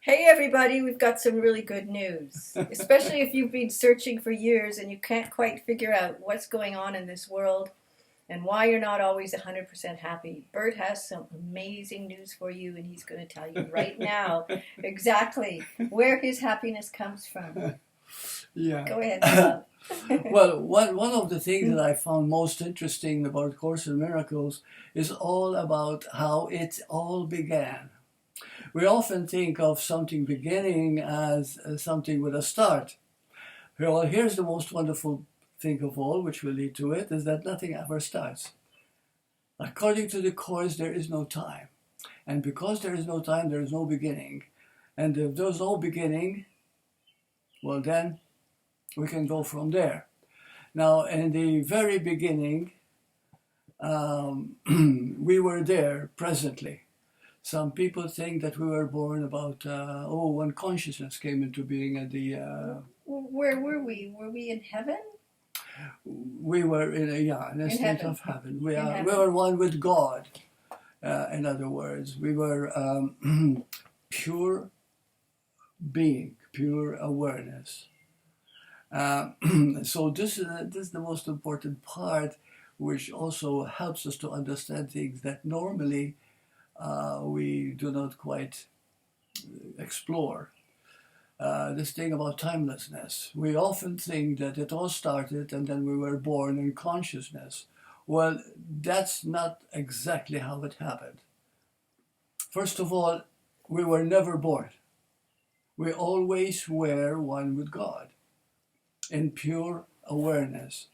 Hey everybody, we've got some really good news. Especially if you've been searching for years and you can't quite figure out what's going on in this world and why you're not always 100% happy. Burt has some amazing news for you, and he's going to tell you right now exactly where his happiness comes from. Yeah. Go ahead, Bob. Well, one of the things that I found most interesting about Course in Miracles is all about how it all began. We often think of something beginning as something with a start. Well, here's the most wonderful thing of all, which will lead to it, is that nothing ever starts. According to the Course, there is no time. And because there is no time, there is no beginning. And if there's no beginning, well then, we can go from there. Now, in the very beginning, we were there presently. Some people think that we were born about, when consciousness came into being at the... Where were we? Were we in heaven? We were in a state heaven. of heaven. We heaven. were one with God, in other words. We were pure being, pure awareness. So this is the most important part, which also helps us to understand things that normally we do not quite explore. This thing about timelessness. We often think that it all started and then we were born in consciousness. Well, that's not exactly how it happened. First of all, we were never born. We always were one with God, in pure awareness.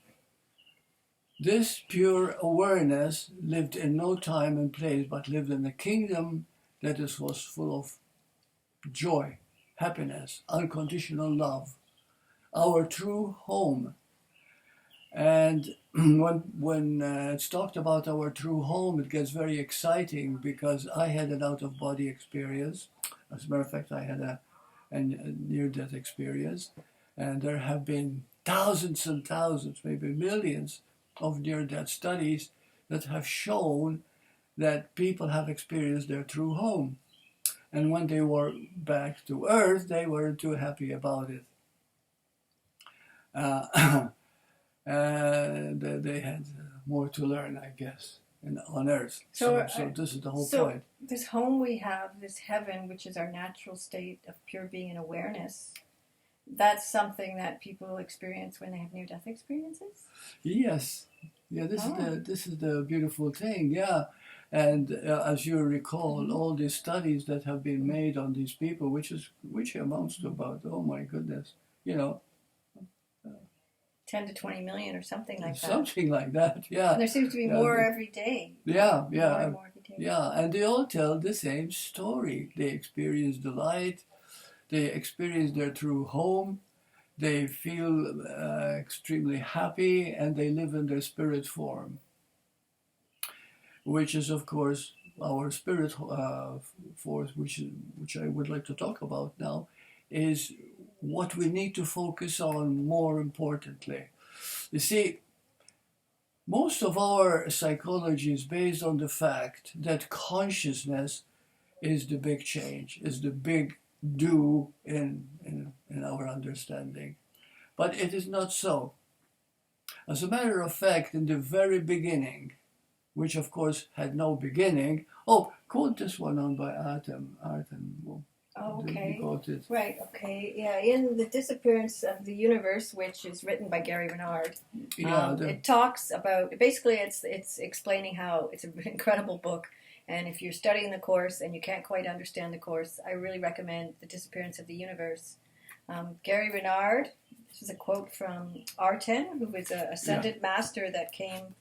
This pure awareness lived in no time and place, but lived in a kingdom that was full of joy, happiness, unconditional love, our true home. And when it's talked about our true home, it gets very exciting, because I had an out-of-body experience. As a matter of fact, I had a near-death experience, and there have been thousands and thousands, maybe millions, of near-death studies that have shown that people have experienced their true home. And when they were back to Earth, they weren't too happy about it. And they had more to learn, I guess, on Earth. So this is the whole point. This home we have, this heaven, which is our natural state of pure being and awareness, that's something that people experience when they have near-death experiences? Yes. Yeah, this is the beautiful thing, yeah. And as you recall, all these studies that have been made on these people, which amounts to about, oh my goodness, 10 to 20 million or something like that. Something like that, yeah. And there seems to be more every day. Yeah. More and more every day. Yeah, and they all tell the same story. They experience the light, they experience their true home, they feel extremely happy, and they live in their spirit form, which is, of course, our spirit force, which I would like to talk about now, is what we need to focus on more importantly. You see, most of our psychology is based on the fact that consciousness is the big change, is the big do in our understanding. But it is not so. As a matter of fact, in the very beginning, which of course had no beginning. Oh, quote this one on by Artem. Oh, okay. Quote it. Right, okay. Yeah, in The Disappearance of the Universe, which is written by Gary Renard, it talks about, basically it's explaining how, it's an incredible book, and if you're studying the Course and you can't quite understand the Course, I really recommend The Disappearance of the Universe. Gary Renard, this is a quote from Arten, who was an ascended master that came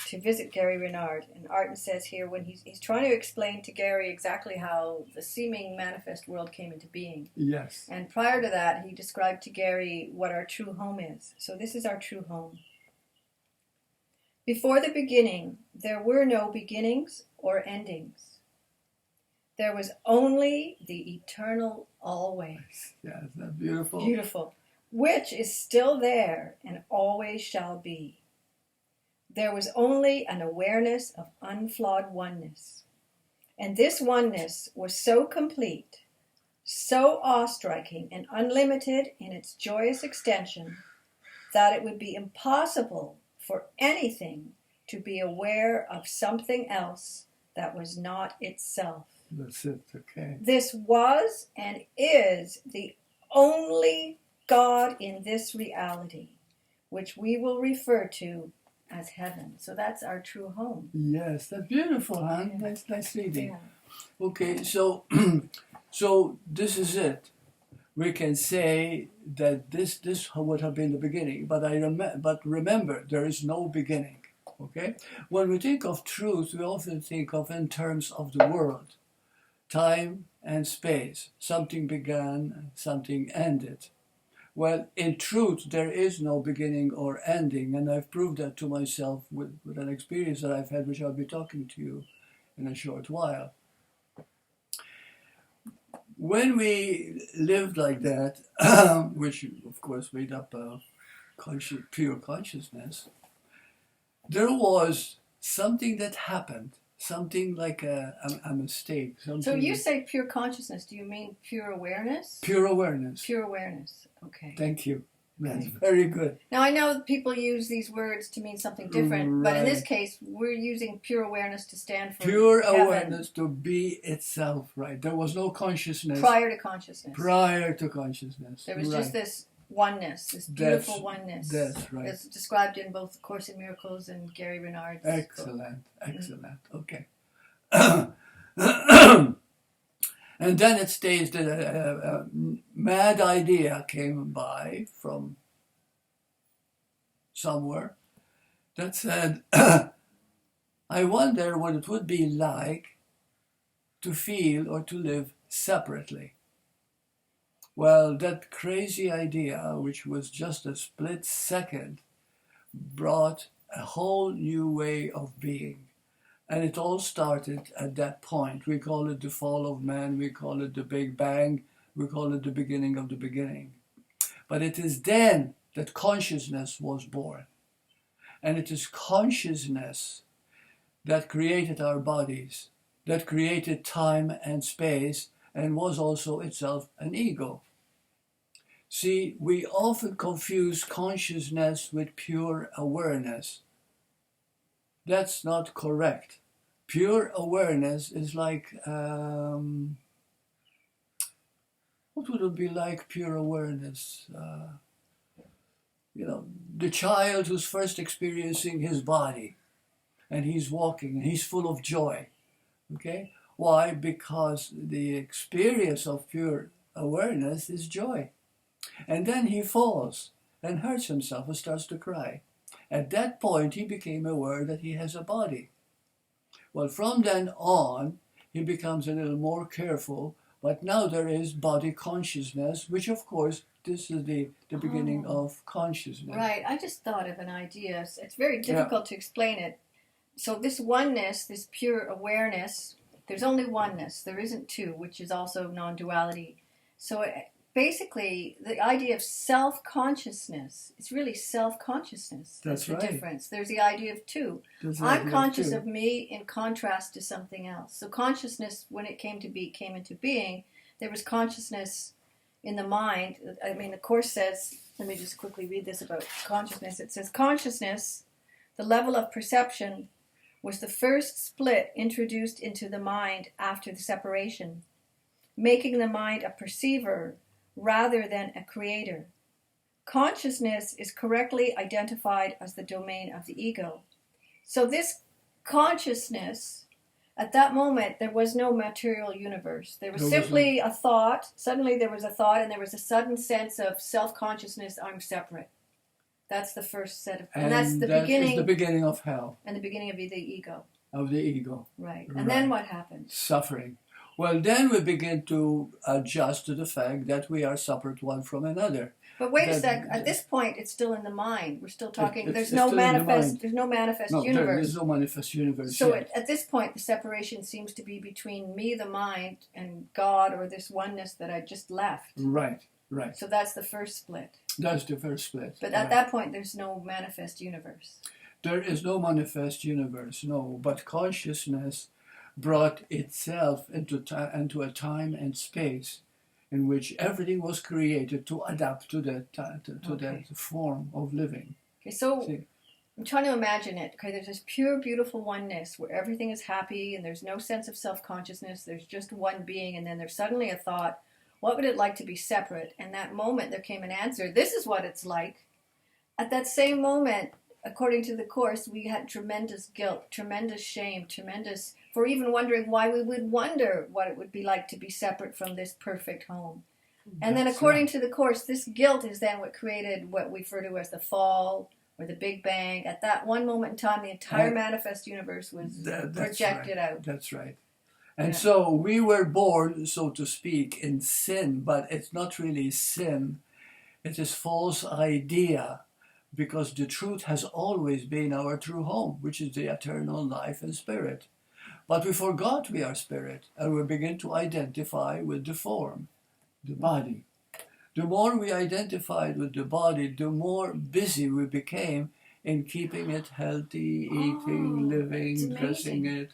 to visit Gary Renard. And Arten says here, when he's trying to explain to Gary exactly how the seeming manifest world came into being. Yes. And prior to that, he described to Gary what our true home is. So this is our true home. Before the beginning, there were no beginnings or endings. There was only the eternal always. Yeah, isn't that beautiful? Beautiful. Which is still there and always shall be. There was only an awareness of unflawed oneness. And this oneness was so complete, so awe-striking and unlimited in its joyous extension that it would be impossible for anything to be aware of something else that was not itself. That's it, okay. This was and is the only God in this reality, which we will refer to as heaven. So that's our true home. Yes, that's beautiful, huh? Yeah. Nice reading. Yeah. Okay, so so this is it. We can say that this would have been the beginning, but remember, there is no beginning. Okay, when we think of truth, we often think of in terms of the world, time and space. Something began, something ended. Well, in truth, there is no beginning or ending, and I've proved that to myself with an experience that I've had, which I'll be talking to you in a short while. When we lived like that, which of course made up pure consciousness, there was something that happened, something like a mistake. So you say pure consciousness, do you mean pure awareness? Pure awareness. Pure awareness, okay. Thank you. That's very good. Now I know people use these words to mean something different, but in this case, we're using pure awareness to stand for pure heaven. Awareness to be itself, right? There was no consciousness. Prior to consciousness. Prior to consciousness. There was just this oneness, this beautiful oneness. That's right. It's described in both Course in Miracles and Gary Renard's Excellent, book. excellent. Okay. And then it states that a mad idea came by from somewhere that said, I wonder what it would be like to feel or to live separately. Well, that crazy idea, which was just a split second, brought a whole new way of being. And it all started at that point. We call it the fall of man, we call it the Big Bang, we call it the beginning of the beginning. But it is then that consciousness was born. And it is consciousness that created our bodies, that created time and space, and was also itself an ego. See, we often confuse consciousness with pure awareness. That's not correct. Pure awareness is like, what would it be like, pure awareness? The child who's first experiencing his body, and he's walking, and he's full of joy. Okay? Why? Because the experience of pure awareness is joy. And then he falls and hurts himself and starts to cry. At that point, he became aware that he has a body. Well, from then on, he becomes a little more careful, but now there is body consciousness, which, of course, this is the beginning of consciousness. Right. I just thought of an idea. It's very difficult to explain it. So this oneness, this pure awareness, there's only oneness. There isn't two, which is also non-duality. So basically, the idea of self-consciousness, it's really self-consciousness. That's the difference. There's the idea of two. I'm conscious of me in contrast to something else. So consciousness, when it came into being, there was consciousness in the mind. I mean, the Course says, let me just quickly read this about consciousness. It says, consciousness, the level of perception, was the first split introduced into the mind after the separation, making the mind a perceiver rather than a creator. Consciousness is correctly identified as the domain of the ego. So this consciousness, at that moment, there was no material universe. There was simply a thought. Suddenly there was a thought, and there was a sudden sense of self-consciousness, I'm separate. That's the first set of... And that's the beginning... is the beginning of hell. And the beginning of the ego. Of the ego. Right. And then what happens? Suffering. Well, then we begin to adjust to the fact that we are separate one from another. But wait a sec. At this point, it's still in the mind. We're still talking. There's no manifest universe. There is no manifest universe. So at this point, the separation seems to be between me, the mind, and God, or this oneness that I just left. Right. Right. So that's the first split. That's the first split. But at that point, there's no manifest universe. There is no manifest universe, no. But consciousness brought itself into a time and space. in which everything was created to adapt to that form of living. Okay, so I'm trying to imagine it. Okay, there's this pure, beautiful oneness where everything is happy and there's no sense of self-consciousness. There's just one being, and then there's suddenly a thought, what would it like to be separate? And that moment there came an answer, this is what it's like. At that same moment, according to the Course, we had tremendous guilt, tremendous shame, for even wondering why we would wonder what it would be like to be separate from this perfect home. And then according to the Course, this guilt is then what created what we refer to as the fall, or the Big Bang. At that one moment in time, the entire manifest universe was projected out. That's right. And so we were born, so to speak, in sin, but it's not really sin. It is false idea, because the truth has always been our true home, which is the eternal life and spirit. But we forgot we are spirit, and we begin to identify with the form, the body. The more we identified with the body, the more busy we became in keeping it healthy, eating, living, dressing it,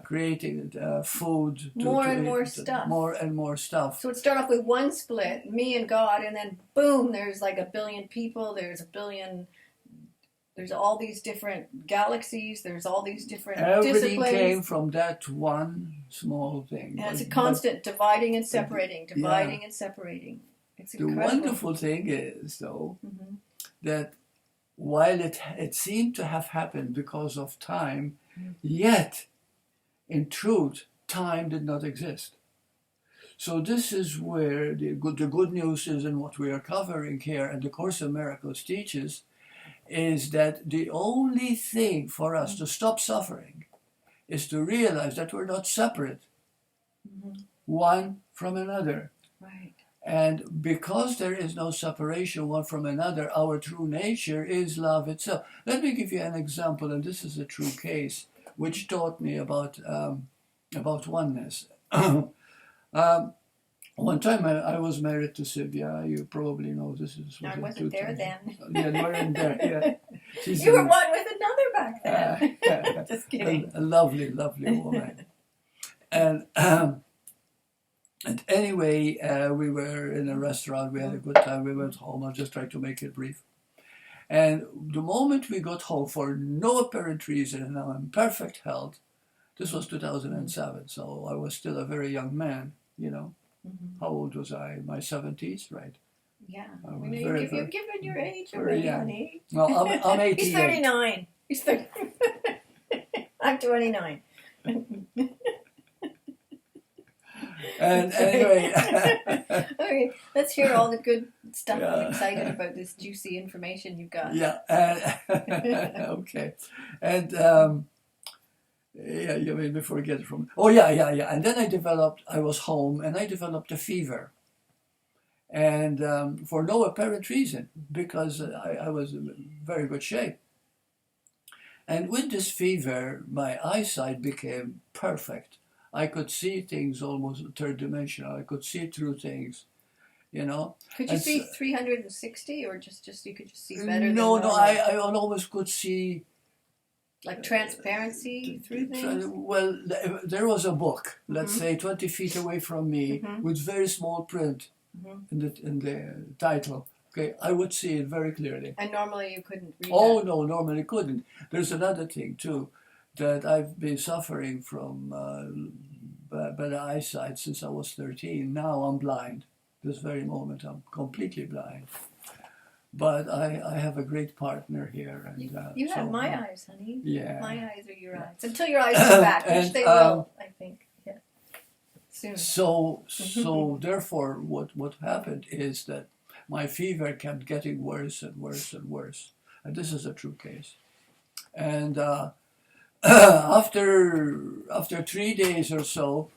creating food. More and more stuff. More and more stuff. So it started off with one split, me and God, and then boom, there's like 1 billion people, there's all these different galaxies, there's all these different Everything disciplines. came from that one small thing. And it's a constant dividing and separating, and separating. It's incredible. The wonderful thing is, though, that while it seemed to have happened because of time, yet, in truth, time did not exist. So this is where the good news is, and what we are covering here, and the Course in Miracles teaches, is that the only thing for us to stop suffering is to realize that we're not separate, one from another. Right. And because there is no separation one from another, our true nature is love itself. Let me give you an example, and this is a true case, which taught me about oneness. One time I was married to Sylvia. You probably know this. I wasn't there then. Yeah, you weren't there. Yeah. You were one with another back then. Just kidding. A lovely, lovely woman. And anyway, we were in a restaurant. We had a good time. We went home. I'll just try to make it brief. And the moment we got home, for no apparent reason, and I'm in perfect health, this was 2007, so I was still a very young man, you know. How old was I? My 70s, right? Yeah. You've given your age already, honey. Well, I'm 88. He's 39. He's 30. I'm 29. And anyway. Okay, let's hear all the good stuff. I'm excited about this juicy information you've got. Yeah. Okay. And you made me forget from. Oh yeah. And then I was home and I developed a fever. And for no apparent reason, because I was in very good shape. And with this fever, my eyesight became perfect. I could see things almost third dimensional. I could see through things, you know. Could you see 360, or just you could just see better? No, I always could see. Like transparency through things? Well, there was a book, let's say 20 feet away from me, with very small print in the title. Okay, I would see it very clearly. And normally you couldn't read Oh, no, normally couldn't. There's another thing, too, that I've been suffering from bad eyesight since I was 13. Now I'm blind. This very moment, I'm completely blind. But I have a great partner here. And, you have my eyes, honey. Yeah. My eyes are your eyes. Until your eyes come back, which they will, I think. Yeah. Soon. So therefore, what happened is that my fever kept getting worse and worse and worse. And this is a true case. And after 3 days or so,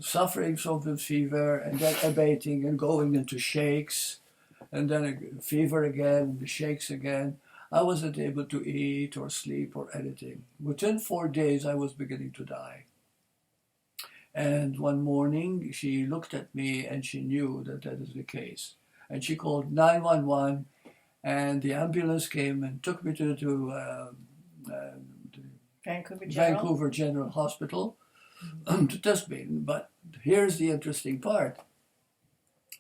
suffering from the fever and then abating and going into shakes, and then a fever again, shakes again, I wasn't able to eat or sleep or anything. Within 4 days, I was beginning to die. And one morning, she looked at me and she knew that is the case. And she called 911, and the ambulance came and took me to Vancouver General Hospital. to test me. But here's the interesting part,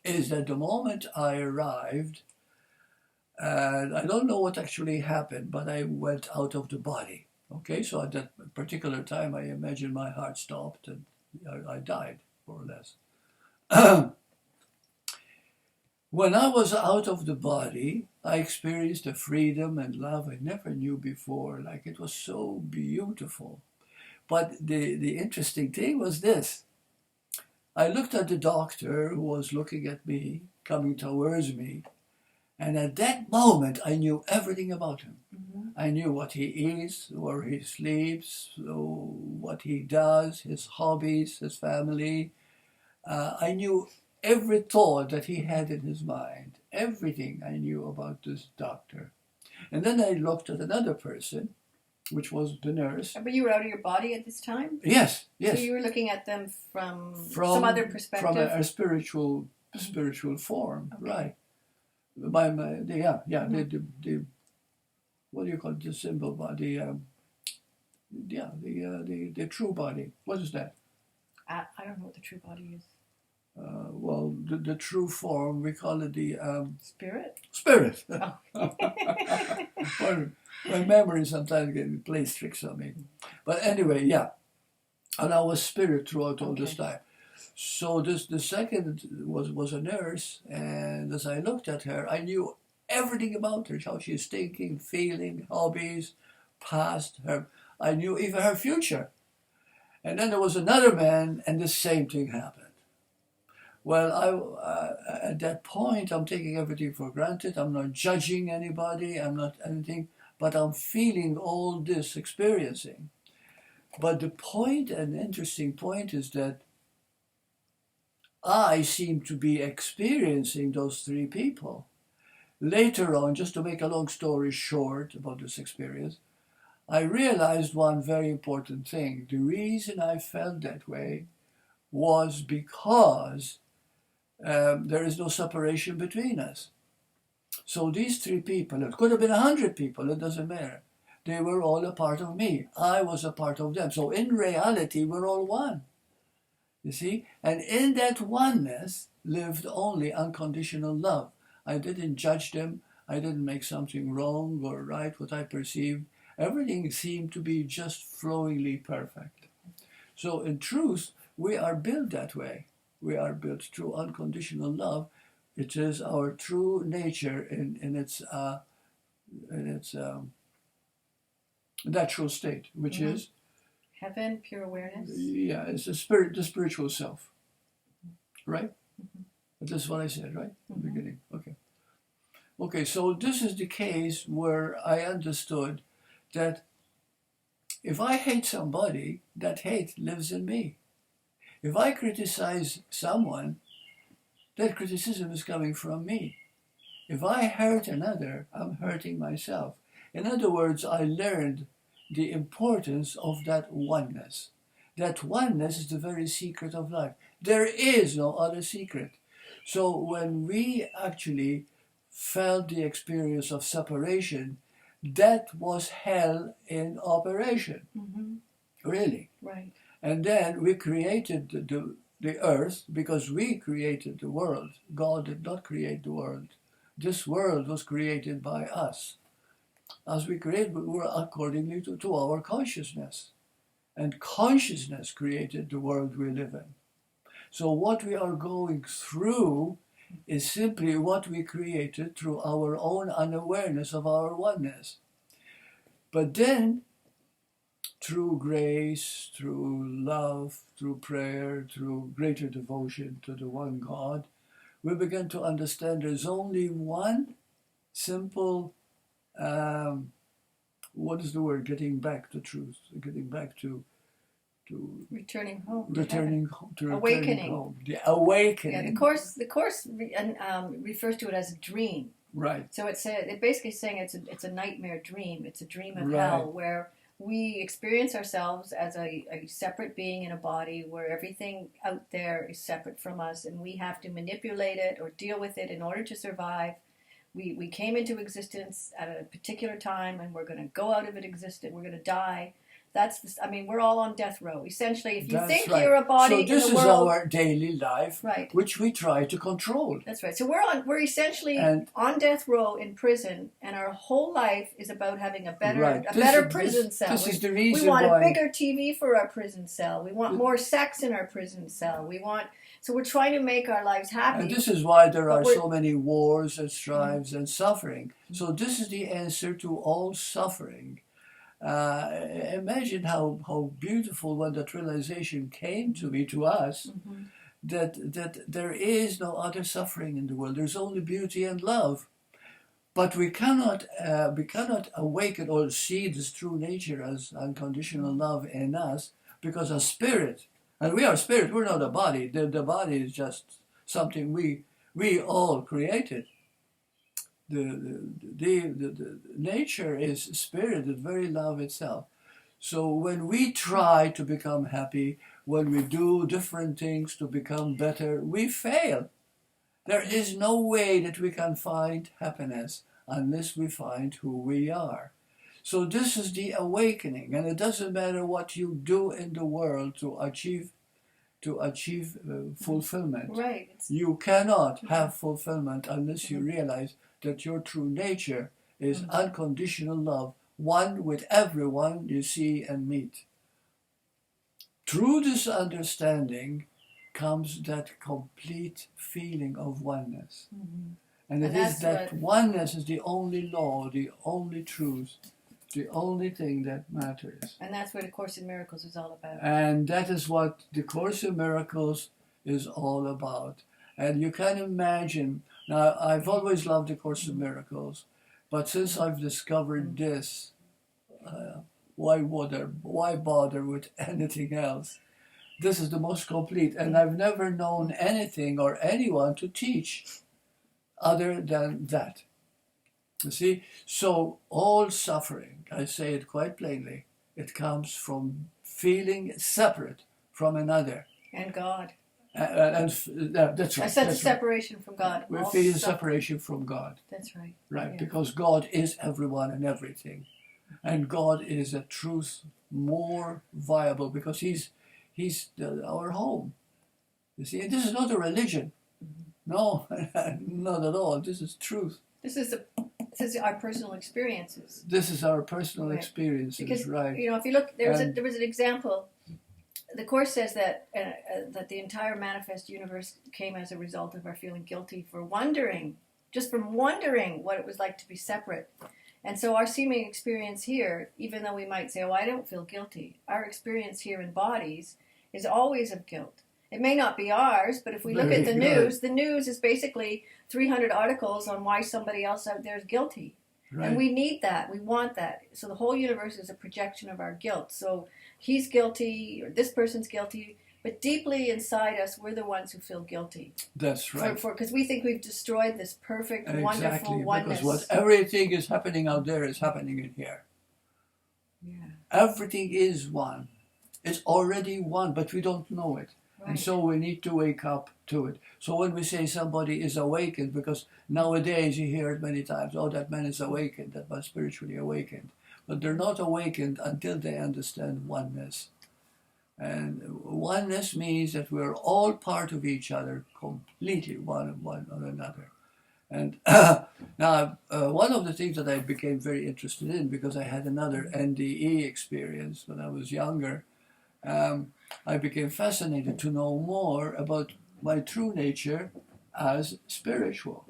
is that the moment I arrived, and I don't know what actually happened, but I went out of the body. Okay, so at that particular time, I imagine my heart stopped and I died, more or less. When I was out of the body, I experienced a freedom and love I never knew before. Like, it was so beautiful. But the interesting thing was this. I looked at the doctor who was looking at me, coming towards me, and at that moment I knew everything about him. Mm-hmm. I knew what he eats, where he sleeps, what he does, his hobbies, his family. I knew every thought that he had in his mind. Everything I knew about this doctor. And then I looked at another person, which was the nurse. But you were out of your body at this time? Yes, yes. So you were looking at them from some other perspective? From a spiritual form, okay. Right. The what do you call it, the symbol body? The true body. What is that? I don't know what the true body is. Well, the true form, we call it the... Spirit? Spirit! Oh. My memory sometimes plays tricks on me. But anyway, yeah. And I was spirit throughout all this time. So the second was a nurse, and as I looked at her, I knew everything about her, how she's thinking, feeling, hobbies, past, I knew even her future. And then there was another man, and the same thing happened. Well, at that point, I'm taking everything for granted. I'm not judging anybody. I'm not anything, but I'm feeling all this, experiencing. But the point, an interesting point, is that I seem to be experiencing those three people. Later on, just to make a long story short about this experience, I realized one very important thing. The reason I felt that way was because there is no separation between us. So these three people, it could have been 100 people, it doesn't matter. They were all a part of me. I was a part of them. So in reality, we're all one. You see? And in that oneness lived only unconditional love. I didn't judge them. I didn't make something wrong or right, what I perceived. Everything seemed to be just flowingly perfect. So in truth, we are built that way. We are built through unconditional love. It is our true nature in its natural state, which is heaven, pure awareness. Yeah, it's the spiritual self, right? Mm-hmm. That's what I said, right? In the beginning. Okay. So this is the case where I understood that if I hate somebody, that hate lives in me. If I criticize someone, that criticism is coming from me. If I hurt another, I'm hurting myself. In other words, I learned the importance of that oneness. That oneness is the very secret of life. There is no other secret. So when we actually felt the experience of separation, that was hell in operation. Mm-hmm. Really. Right. And then we created the earth because we created the world. God did not create the world. This world was created by us. As we create, we were accordingly to our consciousness. And consciousness created the world we live in. So what we are going through is simply what we created through our own unawareness of our oneness. But then, through grace, through love, through prayer, through greater devotion to the one God, we begin to understand there's only one simple, what is the word? Getting back to truth, getting back to returning home. Returning home to awakening. Home. The awakening. Yeah, the course refers to it as a dream. Right. So it basically saying it's a nightmare dream. It's a dream of hell where we experience ourselves as a separate being in a body where everything out there is separate from us and we have to manipulate it or deal with it in order to survive. We came into existence at a particular time and we're going to go out of it existent. We're going to die. we're all on death row. Essentially, if you That's think right. you're a body in the world... So this is our daily life, right, which we try to control. That's right. So we're essentially on death row in prison, and our whole life is about having a better prison cell. This is the reason we want why... a bigger TV for our prison cell. We want more sex in our prison cell. So we're trying to make our lives happy. And this is why there are so many wars and strifes and suffering. So this is the answer to all suffering. Imagine how beautiful when that realization came to us, that there is no other suffering in the world. There's only beauty and love. But we cannot awaken or see this true nature as unconditional love in us, because a spirit, and we are spirit, we're not a body. The body is just something we all created. The nature is spirit, the very love itself. So when we try to become happy, when we do different things to become better, we fail. There is no way that we can find happiness unless we find who we are. So this is the awakening, and it doesn't matter what you do in the world to achieve fulfillment. Right. You cannot have fulfillment unless you realize that your true nature is unconditional love, one with everyone you see and meet. Through this understanding comes that complete feeling of oneness. And it is that oneness is the only law, the only truth, the only thing that matters. And that's what A Course in Miracles is all about. And that is what the Course in Miracles is all about. And you can imagine, now I've always loved the Course in Miracles, but since I've discovered this, why bother with anything else? This is the most complete, and I've never known anything or anyone to teach other than that. You see, so all suffering, I say it quite plainly, it comes from feeling separate from another. And God. That's right. I said the separation from God. We're feeling separation from God. That's right. Right, because God is everyone and everything. And God is a truth more viable because He's our home. You see, this is not a religion. No, not at all. This is truth. This is our personal experiences. This is our personal experiences, because, right? If you look, there was an example. The Course says that the entire manifest universe came as a result of our feeling guilty for wondering what it was like to be separate. And so our seeming experience here, even though we might say, oh, I don't feel guilty, our experience here in bodies is always of guilt. It may not be ours, but if we look at the news is basically 300 articles on why somebody else out there is guilty. Right. And we need that. We want that. So the whole universe is a projection of our guilt. So he's guilty, or this person's guilty, but deeply inside us, we're the ones who feel guilty. That's right. Because we think we've destroyed this perfect, wonderful oneness. Because everything is happening out there is happening in here. Yeah. Everything is one. It's already one, but we don't know it. Right. And so we need to wake up to it. So when we say somebody is awakened, because nowadays you hear it many times, oh, that man is awakened, that man is spiritually awakened. But they're not awakened until they understand oneness. And oneness means that we're all part of each other, completely one another. And now, one of the things that I became very interested in, because I had another NDE experience when I was younger, I became fascinated to know more about my true nature as spiritual.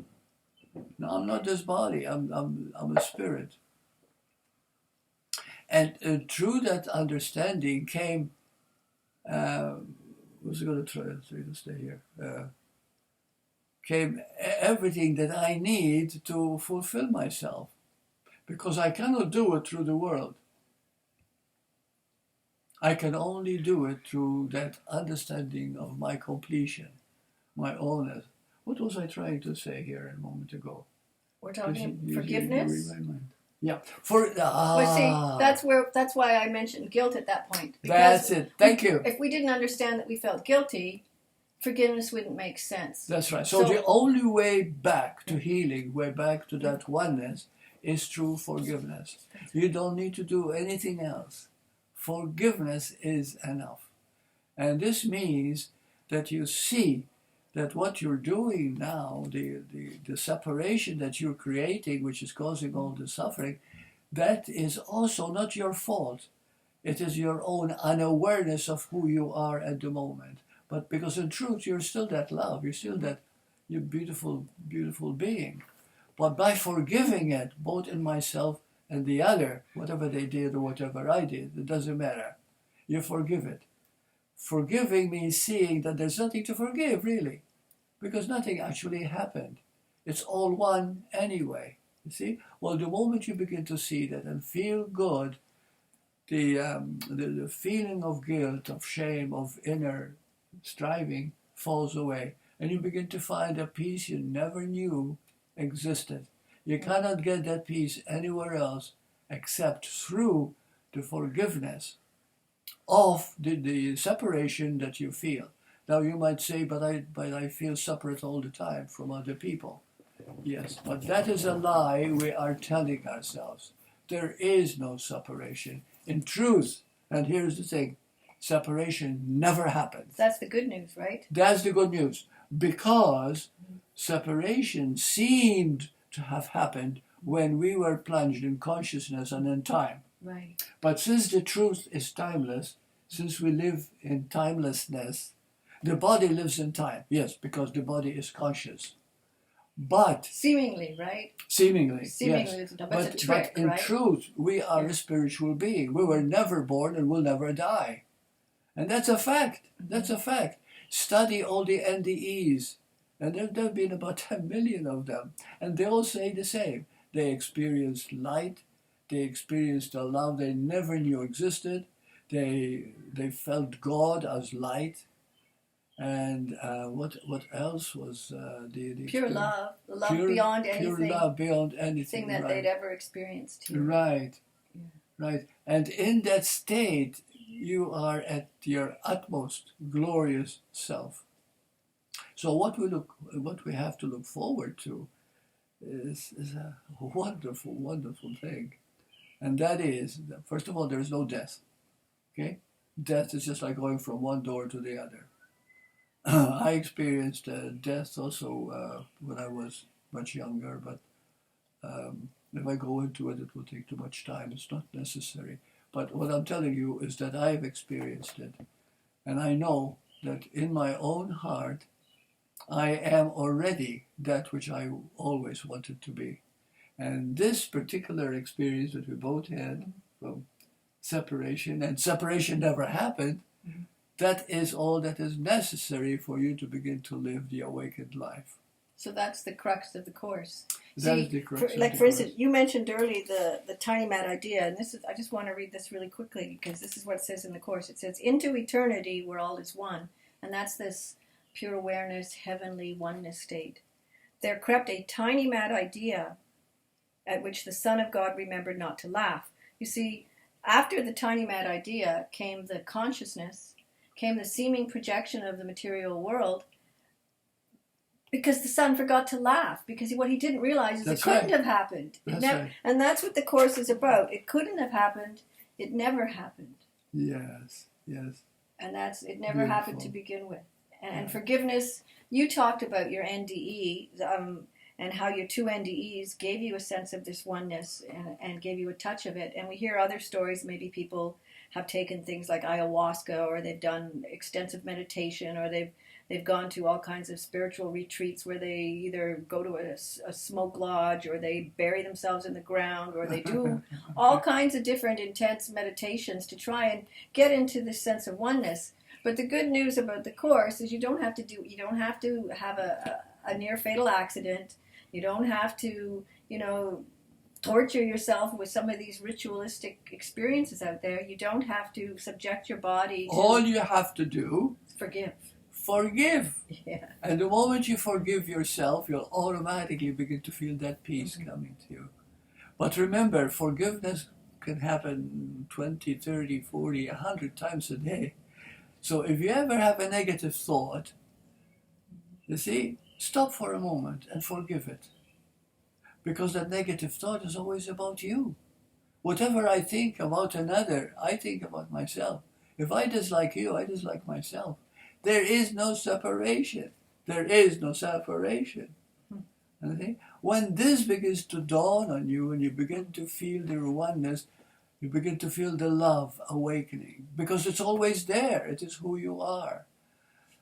Now, I'm not this body, I'm a spirit. And through that understanding came, was going to try to stay here, came everything that I need to fulfill myself, because I cannot do it through the world. I can only do it through that understanding of my completion, my allness. What was I trying to say here a moment ago? We're talking forgiveness? Yeah. But see, that's why I mentioned guilt at that point. That's it. Thank you. If we didn't understand that we felt guilty, forgiveness wouldn't make sense. That's right. So the only way back to healing, way back to that oneness, is through forgiveness. You don't need to do anything else. Forgiveness is enough. And this means that you see that what you're doing now, the separation that you're creating, which is causing all the suffering, that is also not your fault. It is your own unawareness of who you are at the moment. But because in truth, you're still that love, you're still that you beautiful, beautiful being. But by forgiving it, both in myself and the other, whatever they did or whatever I did, it doesn't matter. You forgive it. Forgiving means seeing that there's nothing to forgive, really, because nothing actually happened. It's all one anyway, you see? Well, the moment you begin to see that and feel good, the feeling of guilt, of shame, of inner striving falls away, and you begin to find a peace you never knew existed. You cannot get that peace anywhere else except through the forgiveness of the separation that you feel. Now you might say, but I feel separate all the time from other people. Yes, but that is a lie we are telling ourselves. There is no separation. In truth, and here's the thing, separation never happens. That's the good news, right? That's the good news. Because separation seemed to have happened when we were plunged in consciousness and in time. Right. But since the truth is timeless, since we live in timelessness, the body lives in time. Yes, because the body is conscious. But seemingly, right? Seemingly, yes. It's a trick, but in right? truth, we are a spiritual being. We were never born and will never die. And that's a fact. That's a fact. Study all the NDEs. And there have been about 10 million of them. And they all say the same. They experienced light. They experienced a love they never knew existed. They felt God as light. And what else was the pure love, the love beyond anything. Pure love beyond anything. Thing that they'd ever experienced. Too. Right, right. And in that state, you are at your utmost glorious self. So what we have to look forward to is a wonderful, wonderful thing. And that is, first of all, there is no death. Okay? Death is just like going from one door to the other. I experienced death also when I was much younger, but if I go into it, it will take too much time. It's not necessary. But what I'm telling you is that I've experienced it. And I know that in my own heart, I am already that which I always wanted to be. And this particular experience that we both had from separation, and separation never happened, that is all that is necessary for you to begin to live the awakened life. So that's the crux of the Course. That's the crux of the Course. Like, for instance, you mentioned earlier the tiny mad idea, and this is, I just want to read this really quickly because this is what it says in the Course. It says, into eternity where all is one, and that's this pure awareness, heavenly oneness state. There crept a tiny mad idea at which the Son of God remembered not to laugh. You see, after the tiny mad idea came the consciousness, came the seeming projection of the material world, because the Son forgot to laugh, because what he didn't realize is it couldn't have happened. And that's what the Course is about. It couldn't have happened. It never happened. Yes, yes. And it never happened to begin with. And forgiveness, you talked about your NDE, and how your two NDEs gave you a sense of this oneness and gave you a touch of it. And we hear other stories, maybe people have taken things like ayahuasca, or they've done extensive meditation, or they've gone to all kinds of spiritual retreats where they either go to a smoke lodge, or they bury themselves in the ground, or they do all kinds of different intense meditations to try and get into this sense of oneness. But the good news about the Course is you don't have to have a near fatal accident. You don't have to, torture yourself with some of these ritualistic experiences out there. You don't have to subject your body to... All you have to do... Forgive. Yeah. And the moment you forgive yourself, you'll automatically begin to feel that peace coming to you. But remember, forgiveness can happen 20, 30, 40, 100 times a day. So if you ever have a negative thought, you see, stop for a moment and forgive it. Because that negative thought is always about you. Whatever I think about another, I think about myself. If I dislike you, I dislike myself. There is no separation. There is no separation. Okay? When this begins to dawn on you and you begin to feel the oneness, you begin to feel the love awakening, because it's always there. It is who you are.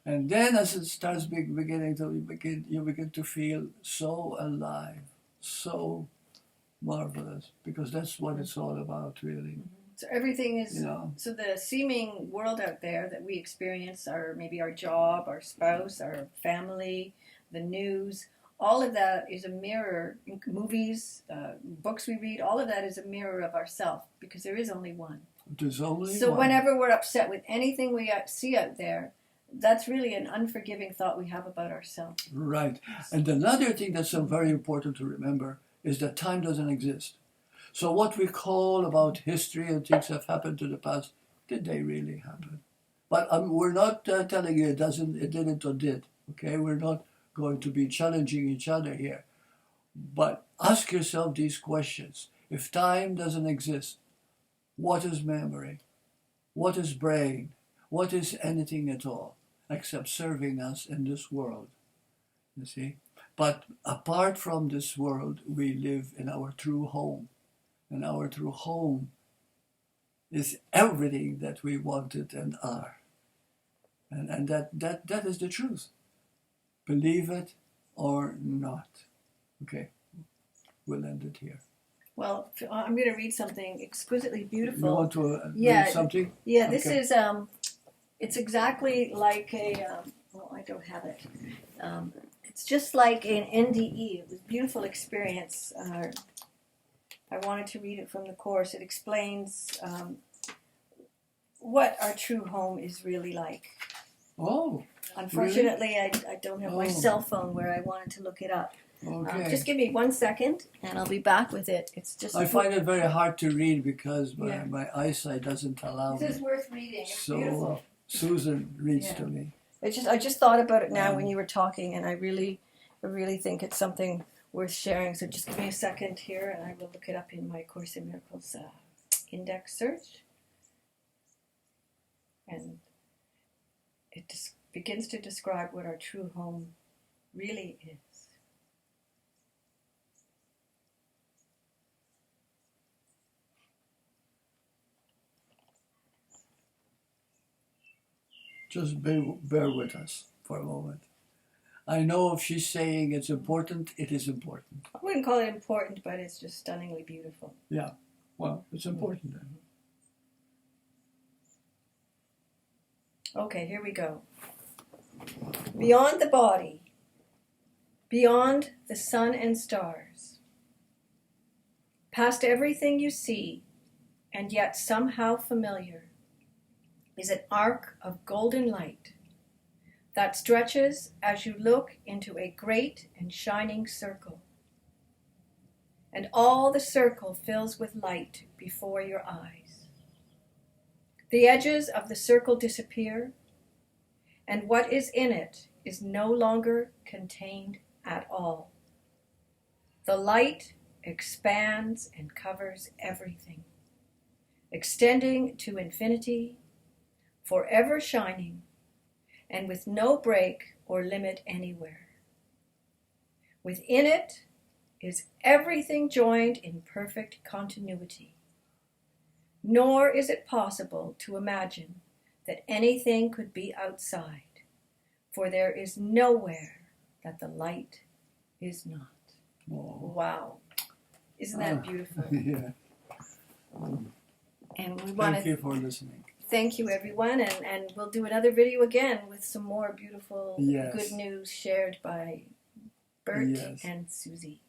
And then as it starts beginning to, you begin to feel so alive, so marvelous, because that's what it's all about, really. So everything is, so the seeming world out there that we experience, maybe our job, our spouse, our family, the news, all of that is a mirror. Movies, books we read, all of that is a mirror of ourselves, because there is only one. There's only so one. Whenever we're upset with anything we see out there, that's really an unforgiving thought we have about ourselves. Right. And another thing that's very important to remember is that time doesn't exist. So what we call about history and things have happened to the past, did they really happen? But we're not telling you it didn't or did. Okay, we're not going to be challenging each other here. But ask yourself these questions. If time doesn't exist, what is memory? What is brain? What is anything at all except serving us in this world? You see? But apart from this world, we live in our true home. And our true home is everything that we wanted and are. And that is the truth. Believe it or not. Okay, we'll end it here. Well, I'm going to read something exquisitely beautiful. You want to read something? Yeah, this is, it's exactly like I don't have it. It's just like an NDE. It was a beautiful experience. I wanted to read it from the Course. It explains what our true home is really like. Oh, unfortunately, really? I don't have my cell phone where I wanted to look it up. Okay. Just give me 1 second, and I'll be back with it. It's just. I find it very hard to read because my eyesight doesn't allow me. This is worth reading. It's so beautiful. Susan reads to me. I just thought about it now when you were talking, and I really think it's something worth sharing. So just give me a second here, and I will look it up in my Course in Miracles index search. And it begins to describe what our true home really is. Just bear with us for a moment. I know if she's saying it's important, it is important. I wouldn't call it important, but it's just stunningly beautiful. Yeah, well, it's important then. Okay, here we go. Beyond the body, beyond the sun and stars, past everything you see, and yet somehow familiar, is an arc of golden light that stretches as you look into a great and shining circle. And all the circle fills with light before your eyes. The edges of the circle disappear, and what is in it is no longer contained at all. The light expands and covers everything, extending to infinity, forever shining, and with no break or limit anywhere. Within it is everything joined in perfect continuity. Nor is it possible to imagine that anything could be outside, for there is nowhere that the light is not. Oh. Wow. Isn't that beautiful? Yeah. And we want Thank you for listening. Thank you, everyone, and we'll do another video again with some more beautiful good news shared by Burt and Suzy.